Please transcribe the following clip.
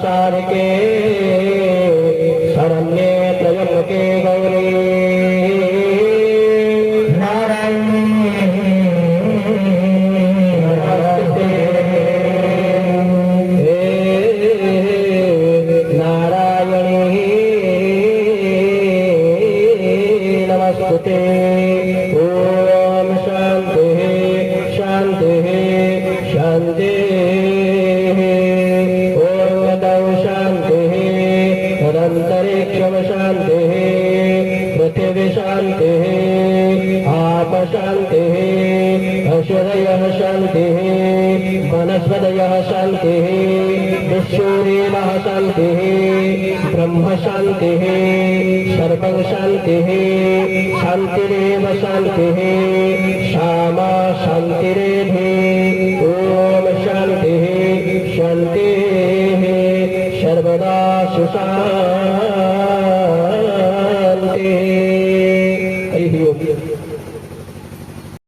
सारिके शरण्ये त्र्यंबके गौरी नारायणी नमस्ते। ओम शांति शांति शांति। अंतरिक्षम शांति पृथ्वी शांति आप शांति औषधयः शांति वनस्पतयः शांति विश्वदेवः शांति ब्रह्म शांति सर्वं शांति शांतिरेव शांति श्यामा शांतिरेधि। ओम शांति शांति सर्वदा सुशांति।